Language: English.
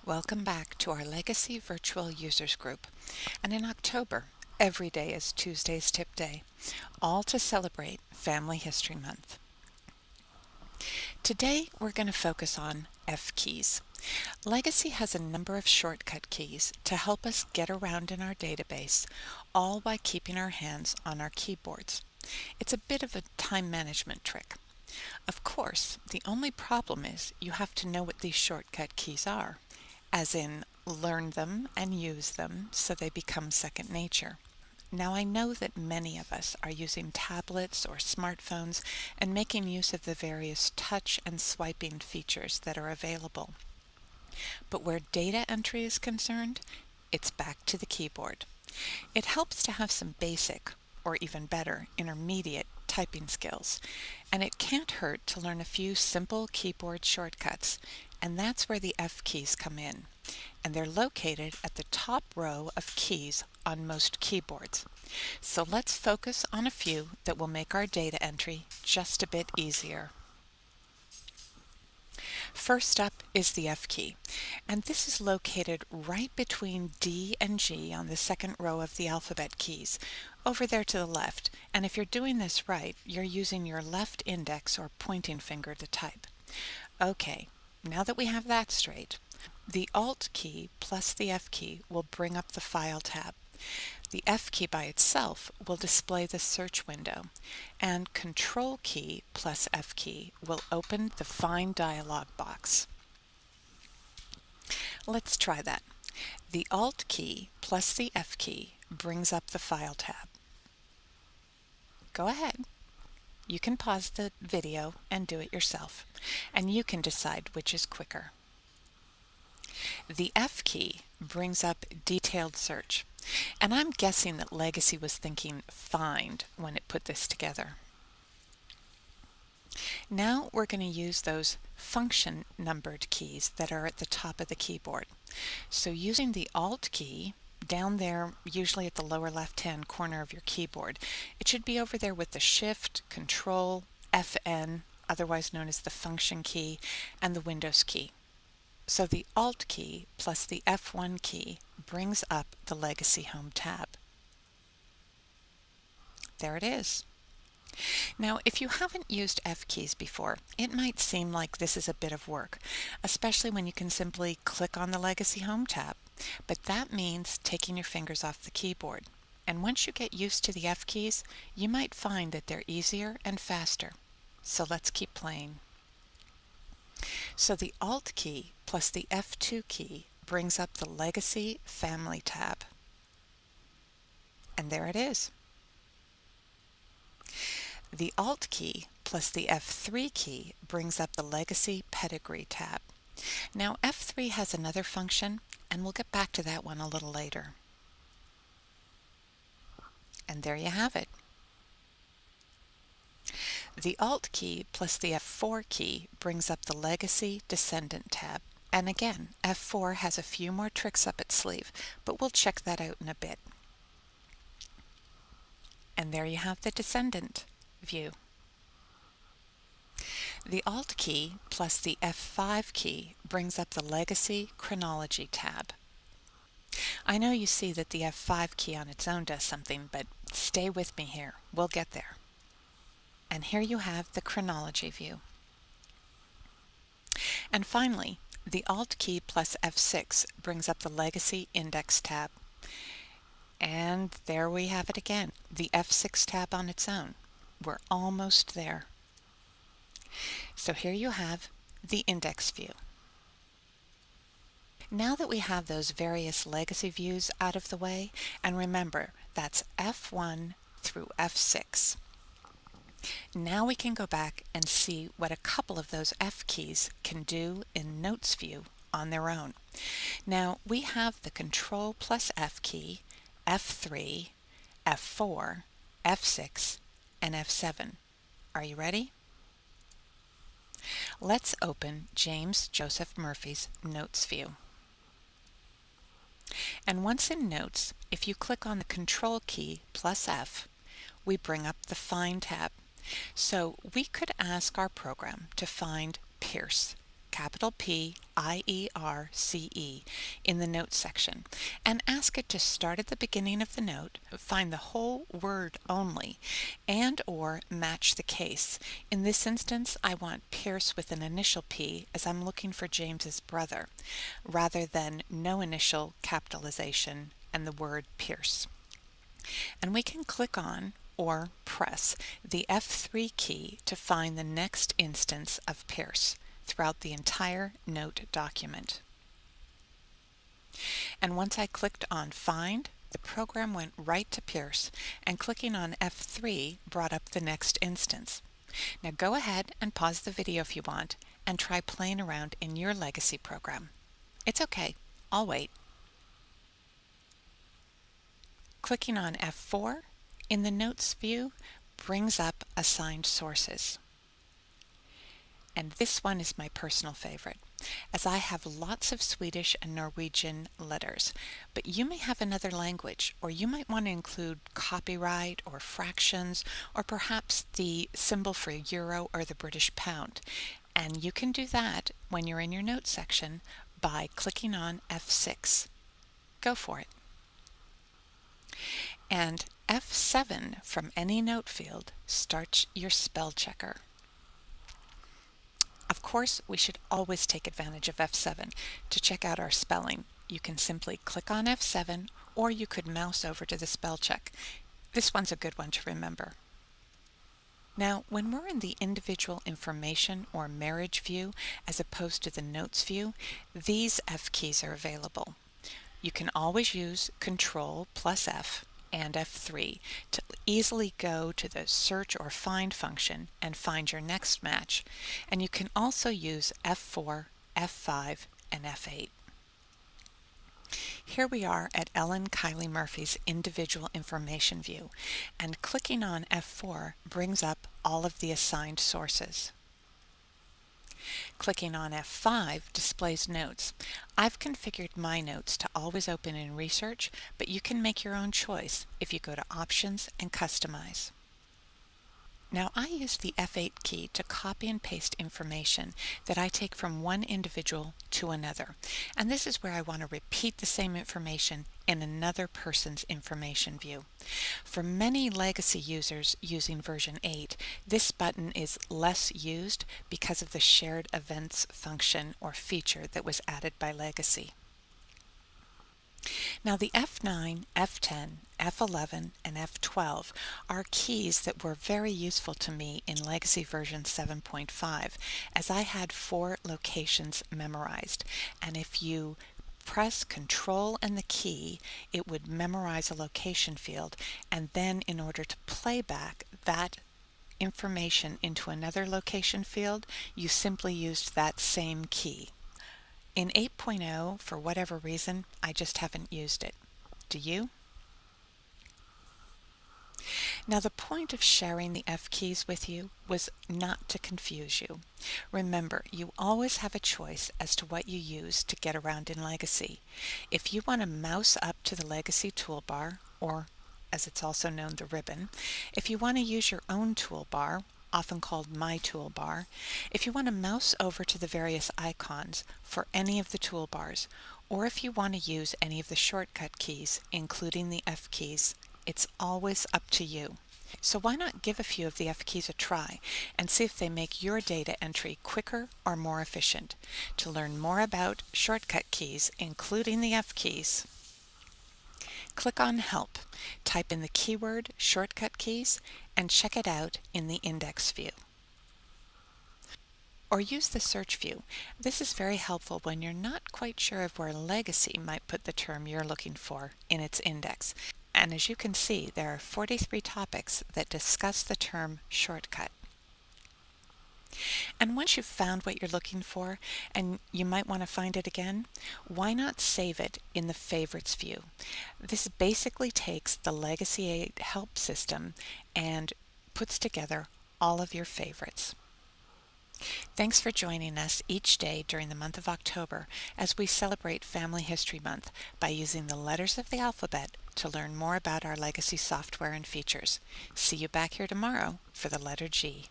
Welcome back to our Legacy Virtual Users Group. And in October, every day is Tuesday's Tip Day, all to celebrate Family History Month. Today, we're going to focus on F keys. Legacy has a number of shortcut keys to help us get around in our database, all by keeping our hands on our keyboards. It's a bit of a time management trick. Of course, the only problem is you have to know what these shortcut keys are, as in learn them and use them so they become second nature. Now I know that many of us are using tablets or smartphones and making use of the various touch and swiping features that are available. But where data entry is concerned, it's back to the keyboard. It helps to have some basic, or even better, intermediate typing skills, and it can't hurt to learn a few simple keyboard shortcuts, and that's where the F keys come in, and they're located at the top row of keys on most keyboards. So let's focus on a few that will make our data entry just a bit easier. First up is the F key, and this is located right between D and G on the second row of the alphabet keys, over there to the left, and if you're doing this right, you're using your left index or pointing finger to type. Okay, now that we have that straight, the Alt key plus the F key will bring up the File tab. The F key by itself will display the search window, and Control key plus F key will open the Find dialog box. Let's try that. The Alt key plus the F key brings up the File tab. Go ahead. You can pause the video and do it yourself, and you can decide which is quicker. The F key brings up Detailed Search, and I'm guessing that Legacy was thinking Find when it put this together. Now we're going to use those function numbered keys that are at the top of the keyboard. So using the Alt key, down there, usually at the lower left-hand corner of your keyboard, it should be over there with the Shift, Control, FN, otherwise known as the function key, and the Windows key. So the Alt key plus the F1 key brings up the Legacy Home tab. There it is. Now, if you haven't used F keys before, it might seem like this is a bit of work, especially when you can simply click on the Legacy Home tab. But that means taking your fingers off the keyboard. And once you get used to the F keys, you might find that they're easier and faster. So let's keep playing. So the Alt key plus the F2 key brings up the Legacy Family tab. And there it is. The Alt key plus the F3 key brings up the Legacy Pedigree tab. Now F3 has another function, and we'll get back to that one a little later. And there you have it. The Alt key plus the F4 key brings up the Legacy Descendant tab. And again, F4 has a few more tricks up its sleeve, but we'll check that out in a bit. And there you have the Descendant view. The Alt key plus the F5 key brings up the Legacy Chronology tab. I know you see that the F5 key on its own does something, but stay with me here. We'll get there. And here you have the chronology view. And finally, the Alt key plus F6 brings up the Legacy Index tab. And there we have it again, the F6 tab on its own. We're almost there. So here you have the index view. Now that we have those various legacy views out of the way, and remember, that's F1 through F6. Now we can go back and see what a couple of those F keys can do in Notes view on their own. Now we have the Control plus F key, F3, F4, F6, and F7. Are you ready? Let's open James Joseph Murphy's Notes view. And once in Notes, if you click on the Control key plus F, we bring up the Find tab. So we could ask our program to find Pierce, capital P-I-E-R-C-E in the Notes section and ask it to start at the beginning of the note, find the whole word only, and or match the case. In this instance, I want Pierce with an initial P as I'm looking for James's brother, rather than no initial capitalization and the word Pierce. And we can click on or press the F3 key to find the next instance of Pierce throughout the entire note document. And once I clicked on Find, the program went right to Pierce, and clicking on F3 brought up the next instance. Now go ahead and pause the video if you want and try playing around in your legacy program. It's okay, I'll wait. Clicking on F4 in the Notes view brings up Assigned Sources. And this one is my personal favorite, as I have lots of Swedish and Norwegian letters, but you may have another language, or you might want to include copyright or fractions, or perhaps the symbol for euro or the British pound. And you can do that when you're in your Notes section by clicking on F6. Go for it. And F7 from any note field starts your spell checker. Of course, we should always take advantage of F7 to check out our spelling. You can simply click on F7, or you could mouse over to the spell check. This one's a good one to remember. Now, when we're in the individual information or marriage view as opposed to the notes view, these F keys are available. You can always use Control plus F and F3 to easily go to the search or find function and find your next match, and you can also use F4, F5, and F8. Here we are at Ellen Kylie Murphy's individual information view, and clicking on F4 brings up all of the assigned sources. Clicking on F5 displays notes. I've configured my notes to always open in Research, but you can make your own choice if you go to Options and Customize. Now I use the F8 key to copy and paste information that I take from one individual to another, and this is where I want to repeat the same information in another person's information view. For many legacy users using version 8, this button is less used because of the shared events function or feature that was added by legacy. Now the F9, F10, F11, and F12 are keys that were very useful to me in Legacy version 7.5, as I had 4 locations memorized, and if you press Control and the key, it would memorize a location field, and then in order to play back that information into another location field, you simply used that same key. In 8.0, for whatever reason, I just haven't used it. Do you? Now the point of sharing the F keys with you was not to confuse you. Remember, you always have a choice as to what you use to get around in Legacy. If you want to mouse up to the Legacy toolbar, or as it's also known, the ribbon, if you want to use your own toolbar, often called My Toolbar, if you want to mouse over to the various icons for any of the toolbars, or if you want to use any of the shortcut keys, including the F keys, it's always up to you. So why not give a few of the F keys a try and see if they make your data entry quicker or more efficient. To learn more about shortcut keys, including the F keys, click on Help, type in the keyword Shortcut Keys, and check it out in the Index view. Or use the Search view. This is very helpful when you're not quite sure of where Legacy might put the term you're looking for in its index. And as you can see, there are 43 topics that discuss the term shortcut. And once you've found what you're looking for, and you might want to find it again, why not save it in the Favorites view? This basically takes the Legacy 8 help system and puts together all of your favorites. Thanks for joining us each day during the month of October as we celebrate Family History Month by using the letters of the alphabet to learn more about our Legacy software and features. See you back here tomorrow for the letter G.